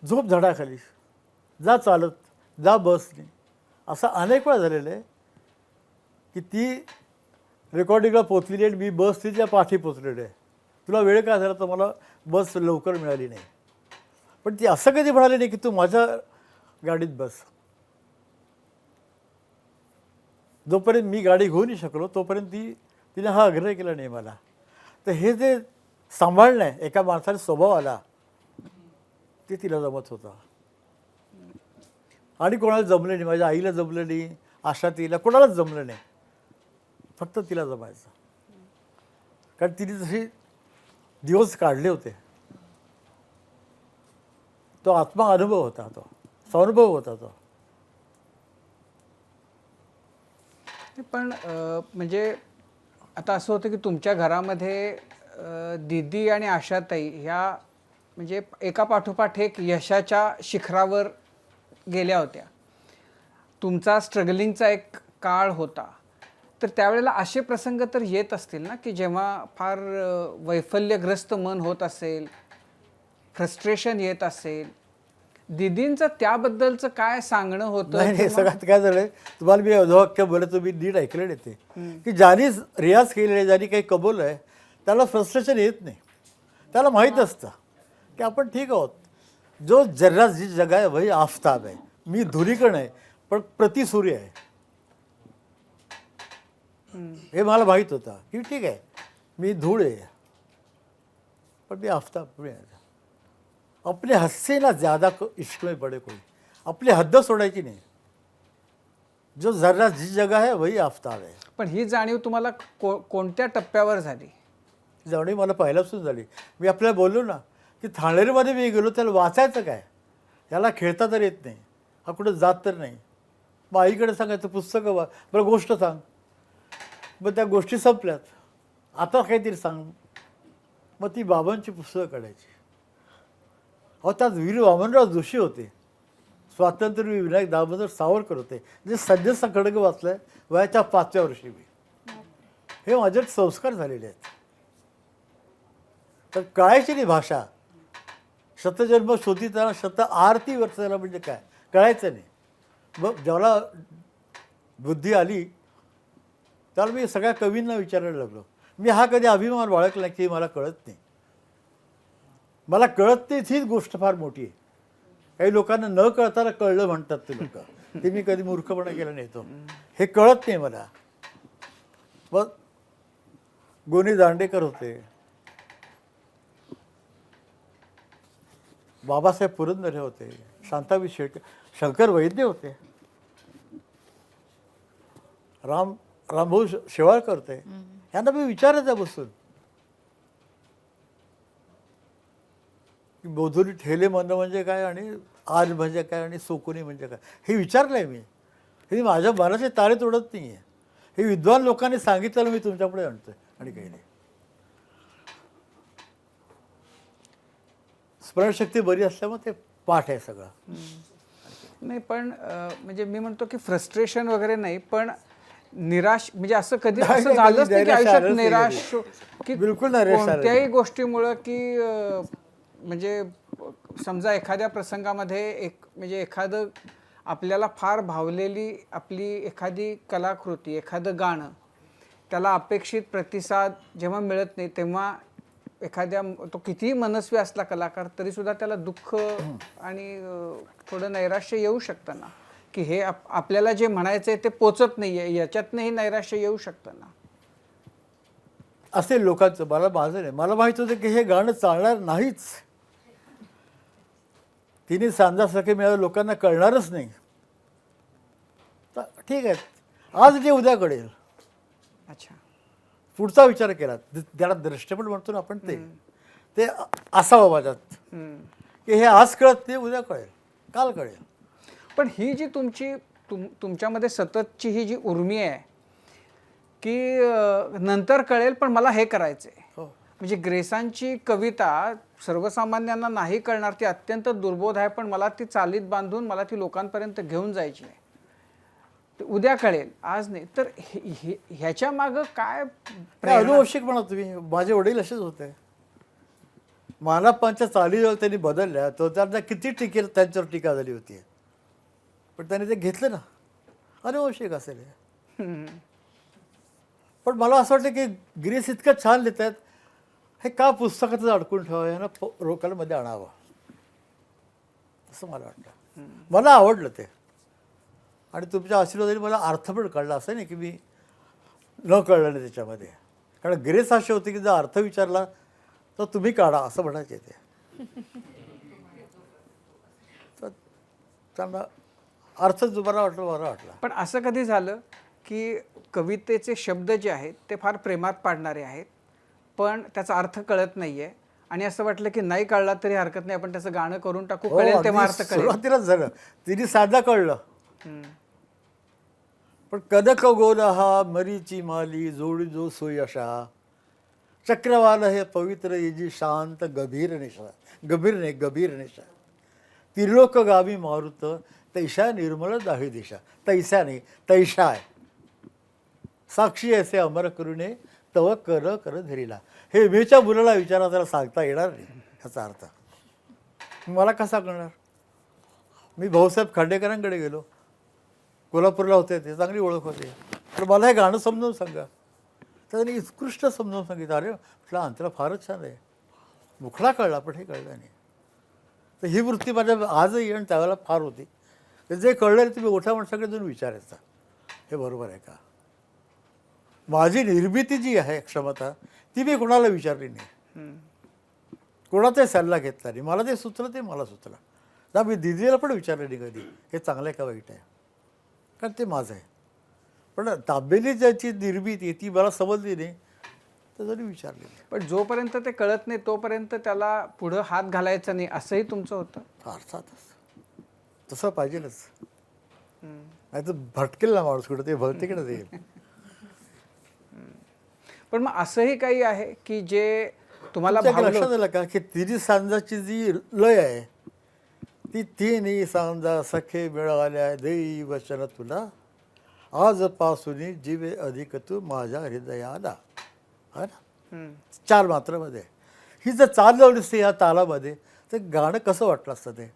झोप झाडाखाली, जा चालत, जा बसने, असं अनेक वेळा झालेलं आहे की ती रेकॉर्डिंगला पोचलेली आहे, मी बस तिच्या पाठी पोचलेली आहे. तुला वेळ काय झाला तर मला बस लवकर मिळाली नाही. पण ती असं कधी म्हणाली नाही की तू माझ्या गाडीत बस. जोपर्यंत मी गाडी घेऊ नाही शकलो तोपर्यंत तिने हा आग्रह केला नाही मला. तर हे जे सांभाळणं आहे एका माणसाचा स्वभाव आला, ते तिला जमत होतं. आणि कोणाला जमलं नाही, माझ्या आईला जमलं नाही, आशा तिला कोणालाच जमलं नाही, फक्त तिला जमायचं. कारण तिने जसे दिवस काढले होते, तो आत्मा अनुभव होता, तो स्वानुभव होता तो. पण म्हणजे आता असं होतं की तुमच्या घरामध्ये दीदी आणि आशाताई ह्या म्हणजे एका पाठोपाठ एक यशाच्या शिखरावर गेल्या होत्या. तुमचा स्ट्रगलिंगचा एक काळ होता, तर त्यावेळेला असे प्रसंग तर येत असतील ना की जेव्हा फार वैफल्यग्रस्त मन होत असेल, फ्रस्ट्रेशन येत असेल. दीदींचं त्याबद्दलचं काय सांगणं होतं? नाही नाही, सगळ्यात काय झालं तुम्हाला मी अधोवाक्य बोलत मी नीट ऐकलं नाही ते, की ज्यांनी रियाज केलेला आहे, ज्यांनी काही कबवलं आहे, त्याला फ्रस्ट्रेशन येत नाही. त्याला माहीत असतं की आपण ठीक आहोत. जो जर्रा जी जगा आहे वही आफताब आहे. मी धुरीकण आहे पण प्रतिसूर्य आहे, हे मला माहीत होतं की ठीक आहे मी धूळ आहे पण मी आफताब आहे. अपने हद से ना ज़्यादा इश्क में पड़े कोई, आपली हद्द सोडायची नाही. जो जर्रा जी जगा है वही आफताब है. पण ही जाणीव तुम्हाला कोणत्या टप्प्यावर झाली? जाणीव मला पहिल्यापासून झाली. मी आपल्याला बोललो ना की ठाणेरमध्ये मी गेलो, त्याला वाचायचं काय, याला खेळता तर येत नाही, हा कुठं जात तर नाही. मग आईकडे सांगायचं पुस्तकं वा, बरं गोष्ट सांग. मग त्या गोष्टी संपल्यात, आता काहीतरी सांग. मग ती बाबांची पुस्तकं काढायची. अहो त्यात वीर वामनराव जोशी होते, स्वातंत्र्यवीर विनायक दामोदर सावरकर होते, जे संजय खडग वाचलंय वयाच्या 5व्या वर्षी मी. हे माझ्यात संस्कार झालेले आहेत. तर कळायची नाही भाषा. शतजन्म शोधिताना शत आरती वर्षाला म्हणजे काय कळायचं नाही. मग ज्याला बुद्धी आली त्याला मी सगळ्या कवींना विचारायला लागलो. मी हा कधी अभिमान बाळगला की मला कळत नाही, मला कळत नाही, हीच गोष्ट फार मोठी आहे. काही लोकांना न कळताना कळलं म्हणतात ते लोक, ते मी कधी मूर्खपणा केला नाही. तो हे कळत नाही मला. मग गोनी दांडेकर होते, बाबासाहेब पुरंदरे होते, शांताबाई शेळके, शंकर वैद्य होते, रामभाऊ शेवाळकर होते. यांना मी विचारायचं बसून की बोधुरी ठेले म्हणणं म्हणजे काय आणि आज म्हणजे काय आणि सोकुनी म्हणजे काय, हे विचारलं आहे मी. हे माझ्या मनाचे तारे तोडत नाही आहे. हे विद्वान लोकांनी सांगितलं मी तुमच्यापुढे आणतोय आणि काही नाही. स्मरणशक्ती बरी असल्यामुळे ते पाठ आहे सगळं. नाही पण म्हणजे मी म्हणतो की फ्रस्ट्रेशन वगैरे नाही, पण निराश म्हणजे असं कधी नाही, असं नाही, झालंच कधी नाही की नैराश्य आयुष्यात आलंच नाही निराश की बिलकुल नैराश्य आलं नाही. कोणत्याही गोष्टीमुळं की म्हणजे समजा एखाद्या प्रसंगामध्ये म्हणजे एखादं आपल्याला फार भावलेली आपली एखादी कलाकृती एखादं गाणं त्याला अपेक्षित प्रतिसाद जेव्हा मिळत नाही तेव्हा एखाद्या तो कितीही मनस्वी असला कलाकार तरीसुद्धा त्याला दुःख आणि थोडं नैराश्य येऊ शकतं ना की हे आपल्याला जे म्हणायचं आहे ते पोचत नाही आहे याच्यातनंही नैराश्य येऊ शकतं ना. असेल लोकांचं, मला माझं नाही. मला माहित होतं की हे गाणं चालणार नाहीच. तिने सांजा सखे मिळालं लोकांना कळणारच नाही. तर ठीक आहे, आज जे उद्या कळेल. अच्छा. पुढचा विचार केला, ज्याला दृष्टपट म्हणतो ना आपण, ते असावं माझ्यात की हे आज कळत नाही, उद्या कळेल, काल कळेल. पण ही जी तुमच्यामध्ये सततची ही जी उर्मी आहे की नंतर कळेल पण मला हे करायचंय, हो. म्हणजे ग्रेसांची कविता सर्वसामान्यांना नाही कळणार, ती अत्यंत दुर्बोध आहे पण मला ती चालीत बांधून मला ती लोकांपर्यंत घेऊन जायची आहे. उद्या कळेल, आज नाही. तर ह्याच्या मागं काय अनुवंशिक म्हणा तुम्ही. माझे वडील असेच होते. मानपांच्या चाली त्यांनी बदलल्या, तो त्यांना किती त्यांच्यावर टीका झाली होती, पण त्यांनी ते घेतलं ना. अनुवंशिक असेल हे. पण मला असं वाटतं की ग्रेस इतकं छान लिहित आहेत, हे का पुस्तकातच अडकून ठेवावं ना, रोकलमध्ये आणावं असं मला वाटतं. मला आवडलं ते, आणि तुमच्या आशीर्वादाने मला अर्थ पण कळला. असं नाही की मी न कळलं नाही त्याच्यामध्ये, कारण ग्रेस अशी होती की जर अर्थ विचारला तर तुम्ही काढा असं म्हणायचे ते. तर त्यांना अर्थ तुम्हाला वाटलं, मला वाटला. पण असं कधी झालं की कवितेचे शब्द जे आहेत ते फार प्रेमात पाडणारे आहेत पण त्याचा अर्थ कळत नाहीये आणि असं वाटलं की नाही कळला तरी हरकत नाही, आपण त्याचं गाणं करून टाकू, कळेल तेव्हा अर्थ कळेल. सुरुवातीलाच झालं, तिने साधा कळलं. पण कदक गोल हा मरीची माली जोडी जो सोयशा चक्रवाल हे पवित्र येजी शांत गभीर निशा त्रिलोक गावी मारुत तैशा निर्मळ दाही दिशा. तैसा नाही, तैशा आहे. साक्षी असे अमर करुणे तव कर कर धरीला. हे मेच्या मुलाला विचारा, त्याला सांगता येणार नाही ह्याचा अर्थ. मला कसा कळणार? मी भाऊसाहेब खांडेकरांकडे गेलो, कोल्हापूरला होते, ते चांगली ओळख होते. तर मला हे गाणं समजावून सांगा. तर त्यांनी उत्कृष्ट समजावून सांगितलं. अरे म्हटलं अंतरा फारच छान आहे. मुखडा कळला पण हे कळलं नाही. तर ही वृत्ती माझ्या आजही आणि त्यावेळेला फार होती. तर जे कळलं तुम्ही मोठ्या माणसाकडे जाऊन विचारायचं, हे बरोबर आहे का. माझी निर्मिती जी आहे क्षमता ती मी कोणाला विचारली नाही, कोणाचाही सल्ला घेतला नाही. मला ते सुचलं ते मला सुचलं ना. मी दिदीला पण विचारलं नाही कधी हे चांगलं आहे का वाईट आहे, कारण ते माझं आहे. पण ताबेली ज्याची निर्मिती ती मला समजली नाही तर जरी विचारली नाही. पण जोपर्यंत ते कळत नाही तोपर्यंत त्याला पुढं हात घालायचा नाही असंही तुमचं होतं. अर्थातच तसं पाहिजेलच, नाही तर भटकेल ना माणूस कुठं, ते भलतेकडे जाईल. पण मग असंही काही आहे की जे तुम्हाला तुमच्या भावलं लक्षात आलं का की तिन्ही सांजाची जी लय आहे ती तिन्ही सांजा सखे मिळाल्या देई वचन तुला आजपासून जीवे अधिक तू माझ्या हृदयाला. हा ना, 4 मात्रामध्ये. ही जर चाल लावली असते या तालामध्ये तर गाणं कसं वाटलं असतं ते.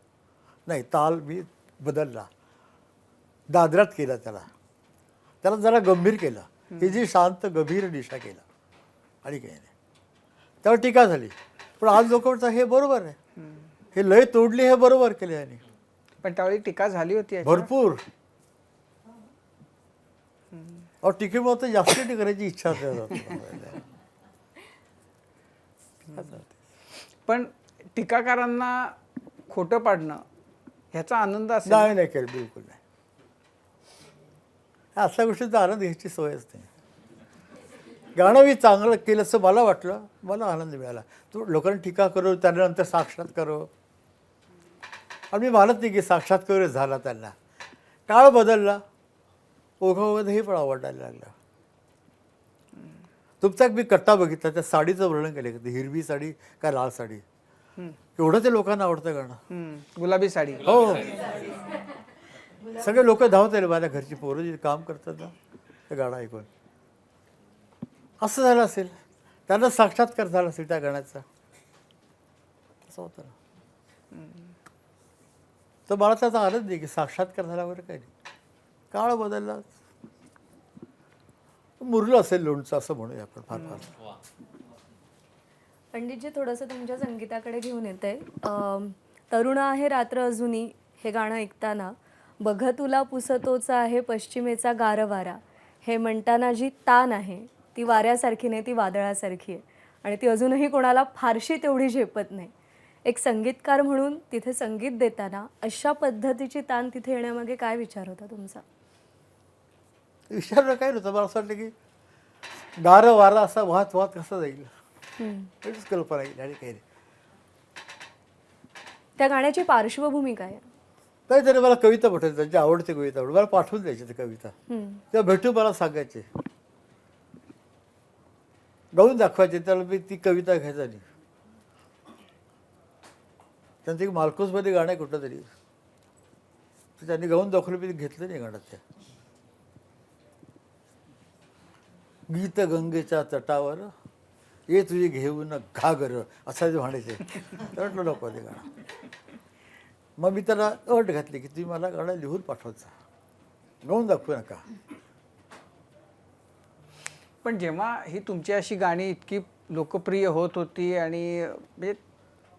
नाही, ताल मी बदलला, दादरात केला, त्याला जरा गंभीर केलं, ही जी शांत गंभीर दिशा केला आणि काही नाही. त्यावर टीका झाली. पण आज लोक म्हणतात हे बरोबर आहे, हे लय तोडली, हे बरोबर केले यांनी. पण त्यावेळी टीका झाली होती याच्यावर. भरपूर. अहो टीकेमुळे तर जास्त करायची इच्छा पण टीकाकारांना खोटं पाडणं ह्याचा आनंद असेल. नाही केलं, बिलकुल नाही. अशा गोष्टीचा आनंद घ्यायची सवयच नाही. गाणं मी चांगलं केलं असं मला वाटलं, मला आनंद मिळाला. तो लोकांनी टीका करो त्यानंतर साक्षात्कार करो, आणि मी मानत नाही की साक्षात्कार झाला त्यांना. काळ बदलला, ओघामध्ये हे पण आवडायला लागलं. तुमचा मी कट्टा बघितला, त्या साडीचं वर्णन केलं, की हिरवी साडी काय लाल साडी, एवढं ते लोकांना आवडतं गाणं. गुलाबी साडी. हो, सगळे लोक धावत आले. माझ्या घरची पोरं जी काम करतात ना, ते गाणं ऐकून. असं झालं असेल, त्यांना साक्षात्कार झाला असेल त्या गाण्याचा. असं होतं ना. तर मला त्याचा आनंद आहे की साक्षात्कार झाल्यावर काही नाही, काळ बदलला. मुरलं असेल लोणचं असं म्हणूया आपण. फार फार पंडितजी थोडंसं तुमच्या संगीताकडे घेऊन येते. तरुण आहे रात्र अजूनी हे गाणं ऐकताना बघ तुला पुसतोच आहे पश्चिमेचा गारवारा, हे म्हणताना जी तान आहे ती वाऱ्यासारखी नाही, ती वादळासारखी आहे आणि ती अजूनही कोणाला फारशी तेवढी झेपत नाही. एक संगीतकार म्हणून तिथे संगीत देताना अशा पद्धतीची तान तिथे येण्यामागे काय विचार होता तुमचा? विचारलं काय नव्हतं. मला असं वाटलं की गारं वारा असा वाहत वाहत कसा जाईल, एवढीच कल्पना येईल आणि काही नाही. त्या गाण्याची पार्श्वभूमी काय आहे? काहीतरी मला कविता पाठवायची, त्यांची आवडती कविता आवडते मला, पाठवून द्यायची ती कविता. तेव्हा भेटून मला सांगायचे, गाऊन दाखवायचे. त्याला मी ती कविता घ्यायचा नाही. त्यांचं एक मार्कोसमध्ये गाणं आहे कुठलं तरी, तर त्यांनी गाऊन दाखवलं, मी घेतलं नाही गाणं. त्या गीत गंगेच्या तटावर ये तुझी घेऊन घागर असं ते म्हणायचे. तर म्हटलं नको ते गाणं. मग मी त्याला अट घातली की तुम्ही मला गाणं लिहून पाठवायचा, गाऊन दाखवू नका. पण जेव्हा ही तुमची अशी गाणी इतकी लोकप्रिय होत होती आणि म्हणजे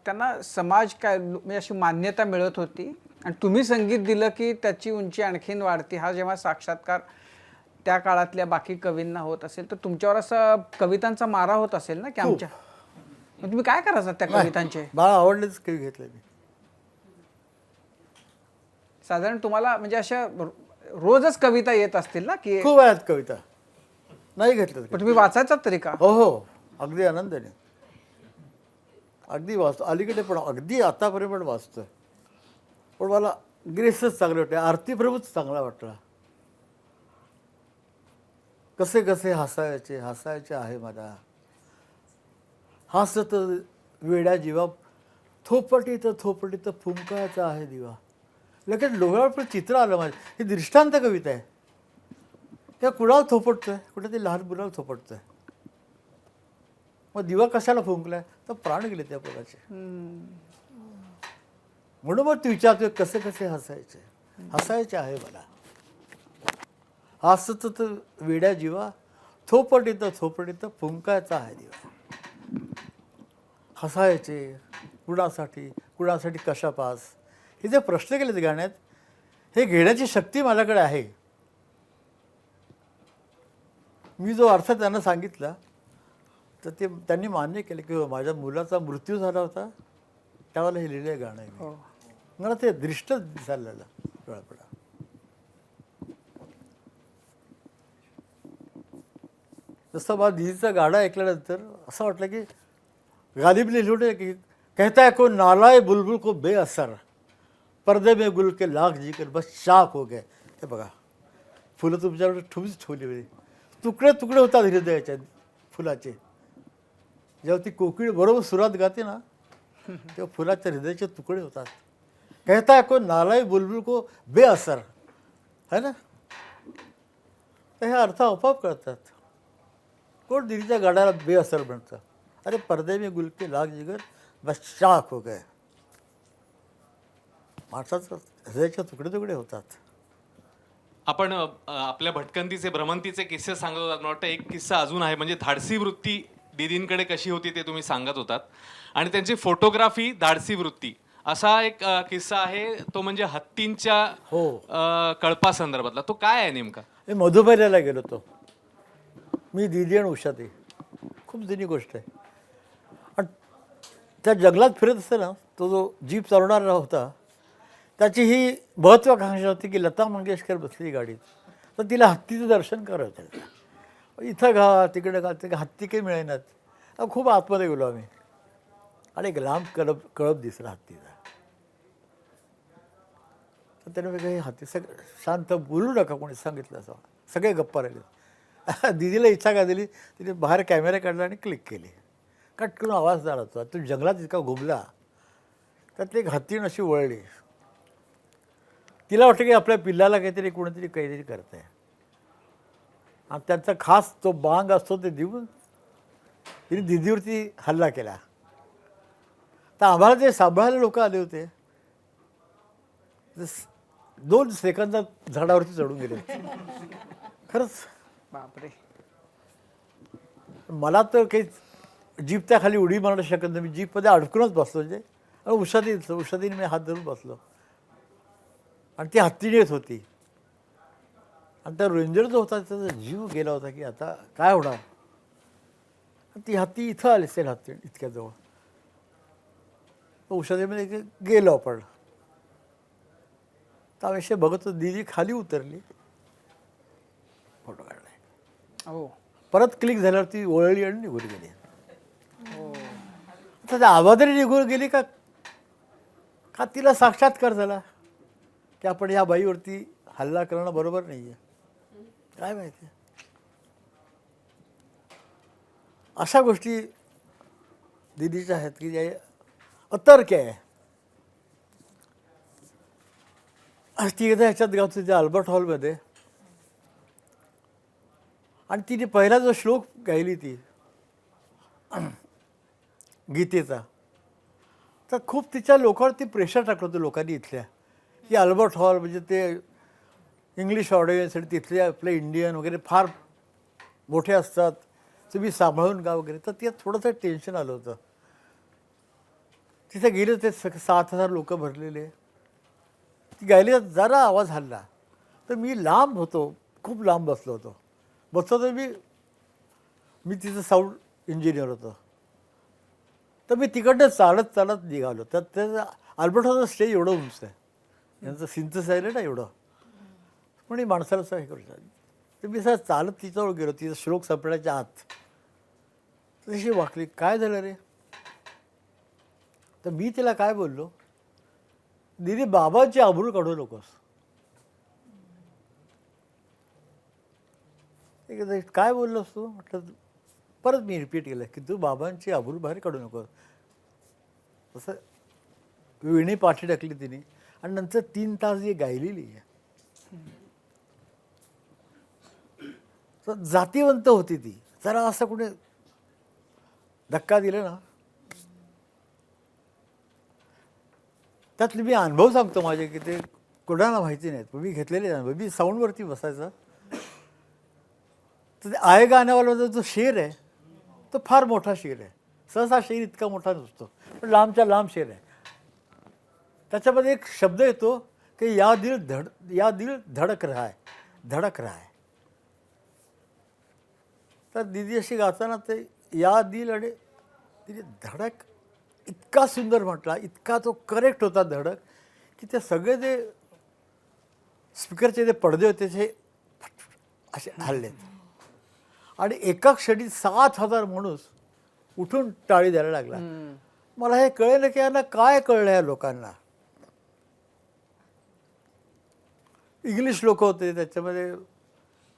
त्यांना समाज काय म्हणजे अशी मान्यता मिळत होती आणि तुम्ही संगीत दिलं की त्याची उंची आणखीन वाढते, हा जेव्हा साक्षात्कार त्या काळातल्या बाकी कवींना होत असेल तर तुमच्यावर असा कवितांचा मारा होत असेल ना की आमच्या, मग तुम्ही काय करायचं त्या कवितांचे? मला आवडलेच कवी घेतले मी. साधारण तुम्हाला म्हणजे अशा रोजच कविता येत असतील ना की, खूप आहेत कविता, नाही घेतलं. पण तुम्ही वाचायचा तरी का? हो हो, अगदी आनंदाने, अगदी वाचतो. अलीकडे पण अगदी आतापर्यंत पण वाचतोय. पण मला ग्रेसच चांगले वाटते, आरती प्रभूच चांगला वाटला. कसे कसे हसायचे हसायचे आहे मला, हसत वेड्या जीवा, थोपटीत थोपटीत फुंकायचा आहे दिवा. लगेच डोळ्यावर पण चित्र आलं माझं. ही दृष्टांत कविता आहे. त्या कुणाला थोपटतोय, कुठे ते लहान मुलाला थोपटतोय. मग दिवा कशाला फुंकलाय, तर प्राण गेले त्या पोराचे. म्हणून मग तू विचारतोय कसे कसे हसायचे हसायचे आहे मला, हसत तर वेड्या जीवा, थोपटीत थोपटीत फुंकायचा आहे दिवा. हसायचे कुणासाठी, कुणासाठी कशापास, हे जे प्रश्न केले ते गाण्यात, हे घेण्याची शक्ती माझ्याकडे आहे. मी जो अर्थ त्यांना सांगितला तर ते त्यांनी मान्य केलं की माझ्या मुलाचा मृत्यू झाला होता त्यावेळेला हे लिहिलं गाणं आहे मी. मला ते दृष्ट दिसायला डोळ्यापुढं. जसं मला दिदीचं गाणं ऐकल्यानंतर असं वाटलं की गालिब लिहिलं होतं की कहता है को नालाय बुलबुल को बेअसर, पर्दे में गुल के लाख जीकर बस शाक हो गए. हे बघा, फुलं तुमच्याकडे ठेवूच ठेवली होती, तुकडे तुकडे होतात हृदयाच्या फुलाचे. जेव्हा ती कोकिळ बरोबर सुरात गाते ना तेव्हा फुलाच्या हृदयाचे तुकडे होतात. कहता है को नालाय बुलबुल को बेअसर, है ना. तर हे अर्थ आपोआप कळतात. कोण दिदीच्या गाण्याला बेअसर म्हणतं. अरे पर्दे में गुल के लाख जिगर बस शाक हो गए. माणसाचं हृदयाचे तुकडे तुकडे होतात. आपण आपल्या भटकंतीचे भ्रमंतीचे किस्से सांगत होतात. मला वाटतं एक किस्सा अजून आहे, म्हणजे धाडसी वृत्ती दीदींकडे कशी होती ते तुम्ही सांगत होतात, आणि त्यांची फोटोग्राफी धाडसी वृत्ती असा एक किस्सा आहे. तो म्हणजे हत्तींच्या कळपा संदर्भातला. तो काय आहे नेमका? मी मधुबनीला गेलो होतो मी, दीदी आणि उषा. ते खूप जुनी गोष्ट आहे. आणि त्या जंगलात फिरत असताना तो जो जीप चालवणारा होता त्याची ही महत्त्वाकांक्षा होती की लता मंगेशकर बसली गाडीत तर तिला हत्तीचं दर्शन करायचं. इथं घा तिकडे घा, ते हत्ती काही मिळेनात. खूप आतमध्ये गेलो आम्ही आणि एक लांब कळप दिसला हत्तीचा. तर त्याने काही हत्ती सगळं शांत, बोलू नका कोणी सांगितलं असं. सगळे गप्पा राहिले. दिदीला इच्छा काय दिली, तिने बाहेर कॅमेरा काढला आणि क्लिक केली. कटकन आवाज झाला होता. तो जंगलात इतका घुमला त्यात एक हत्तीण अशी वळली. तिला वाटतं की आपल्या पिल्लाला काहीतरी कोणीतरी करत आहे. आणि त्यांचा खास तो बांग असतो ते देऊन तिने दिदीवरती हल्ला केला. तर आम्हाला जे सांभाळायला लोक आले होते ते 2 सेकंदात झाडावरती चढून गेले. खरंच बापरे. मला तर काही जीपच्या खाली उडी मारणं शकत नाही. मी जीपमध्ये अडकूनच बसलो म्हणजे आणि उषादीने मी हात धरून बसलो आणि ती हत्तीने येत होती आणि त्या रेंजर जो होता त्याचा जीव गेला होता की आता काय होणार. ती हत्ती इथं आली असेल हत्ती इतक्या जवळ. उषादीमध्ये गेलो आपण. तर अवश्य बघत होतो दीदी खाली उतरली, फोटो काढलाय. हो. परत क्लिक झाल्यावरती ओळली आणि निघून गेली. आता त्या आवाजाने निघून गेली का का तिला साक्षात्कार झाला की आपण या बाईवरती हल्ला करणं बरोबर नाही आहे, काय माहिती. अशा गोष्टी दिदीच्या आहेत की जे अतर्क आहे. ती एकदा ह्याच्यात गावतो त्या अल्बर्ट हॉलमध्ये आणि तिने पहिला जो श्लोक गायली ती गीतेचा, तर खूप तिच्या लोकांवरती प्रेशर टाकलं होतं लोकांनी इथल्या की अल्बर्ट हॉल म्हणजे ते इंग्लिश ऑडियन्स आणि तिथले आपले इंडियन वगैरे फार मोठे असतात, तुम्ही सांभाळून गा वगैरे. तर ते थोडंसं टेन्शन आलं होतं. तिथे गेले ते 7,000 लोक भरलेले. ती गायली जरा आवाज हल्ला तर मी लांब होतो, खूप लांब बसलो होतो. बसलो तर मी तिचं साऊंड इंजिनियर होतो. तर मी तिकडनं चालत चालत निघालो. तर त्याचं अल्बर्ट हॉलचं स्टेज एवढं उंच आहे, यांचं सिंथसायझर ना एवढं, पण ही माणसाला असं हे करू शकतो. तर मी असं चालत तिच्याजवळ गेलो, तिचा श्लोक संपण्याच्या आत. तशी वाकली, काय झालं रे. तर मी तिला काय बोललो, दीदी बाबांची आबरू काढू नकोस. काय बोललोस तू म्हटलं. परत मी रिपीट केलं की तू बाबांची आबरू बाहेर काढू नकोस. असं विणी पाठी टाकली तिने आणि नंतर 3 तास जी गायलेली आहे. तर जातीवंत होती ती. जरा असं कुठे धक्का दिला ना, त्यातले मी अनुभव सांगतो माझे की ते कोणाला माहिती नाहीत, पण मी घेतलेले अनुभव. मी साऊंडवरती बसायचा तर ते आय गाण्यावाला जो शेर आहे तो फार मोठा शेर आहे. सहसा शेर इतका मोठा नसतो, पण लांबच्या लांब शेर आहे. त्याच्यामध्ये एक शब्द येतो की या दिल धडक रहा है, धडक रहा है. तर दीदी अशी गाताना ते या दिल आणि तिने धडक इतका सुंदर म्हटला, इतका तो करेक्ट होता धडक की ते सगळे जे स्पीकरचे जे पडदे होते ते असे हल्लेत आणि एका क्षणी 7,000 माणूस उठून टाळी द्यायला लागला. मला हे कळलं की यांना काय कळलं या लोकांना. इंग्लिश लोक होते, त्याच्यामध्ये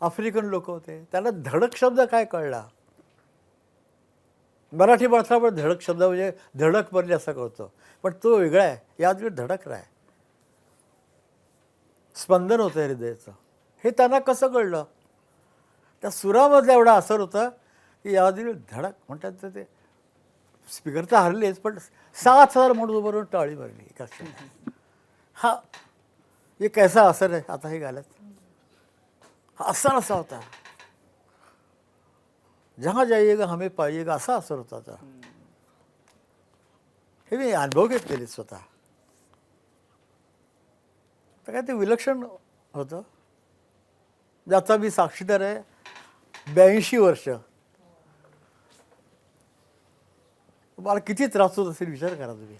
आफ्रिकन लोक होते, त्यांना धडक शब्द काय कळला. मराठी माणसावर धडक शब्द म्हणजे धडक बनले असं कळतं, पण तो वेगळा आहे. यात धडक राय, स्पंदन होतं हृदयाचं. हे त्यांना कसं कळलं. त्या सुरामधला एवढा असर होता की यादी धडक म्हणतात. तर ते स्पीकर तर हरलेच, पण 7,000 माणूस बरोबर टाळी भरली एका क्षणी. हा हे कैसा असर आहे आता हे गाण्यात. हा असर असा होता, जहाँ जाइएगा हमें पाइएगा असा असर होता आता. हे मी अनुभव घेतलेले स्वतः. तर काय ते विलक्षण होतं. ज्याचा मी साक्षीदार आहे. 82 वर्ष. मला किती त्रास होत असेल विचार करा तुम्ही.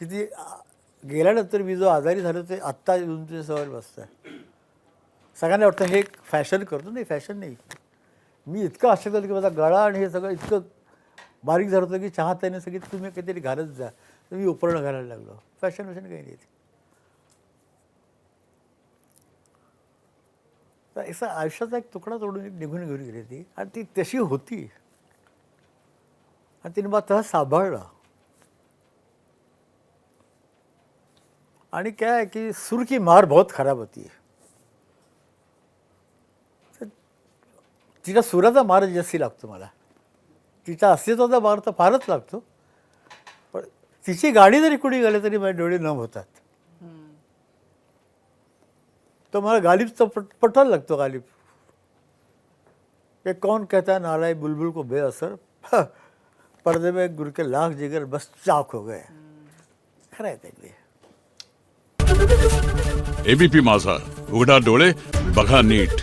किती गेल्यानंतर मी जो आजारी झालो ते आत्ता येऊन तुझ्या सवय बसतं. सगळ्यांना वाटतं हे एक फॅशन करतो. नाही, फॅशन नाही. मी इतकं आश्चर्य झालं की माझा गळा आणि हे सगळं इतकं बारीक झालं होतं की चहा त्याने सगळी तुम्ही काहीतरी घालत जा, तर मी उपरणं घालायला लागलो. फॅशन वॅशन काही नाही. तर असं आयुष्याचा एक तुकडा तोडून निघून घेऊन गेली ती आणि ती तशी होती आणि तिने मला तसं सांभाळलं. आणि क्या है कि सुर की मार बहुत खराब होती है. तिच्या सुराचा मार जास्ती लागतो मला. तिचा अस्तित्वाचा मार तर फारच लागतो, पण तिची गाडी जरी कुणी गेले तरी माझे डोळे नम होतात. तो मला गालिबचा पटायला लागतो. गालिब ये कौन कहता नालाई बुलबुल को बेअसर, पर्दे में गुर के लाख जिगर बस चाक हो गए. खरं आहे ते. एबीपी माझा, उघडा डोळे बघा नीट.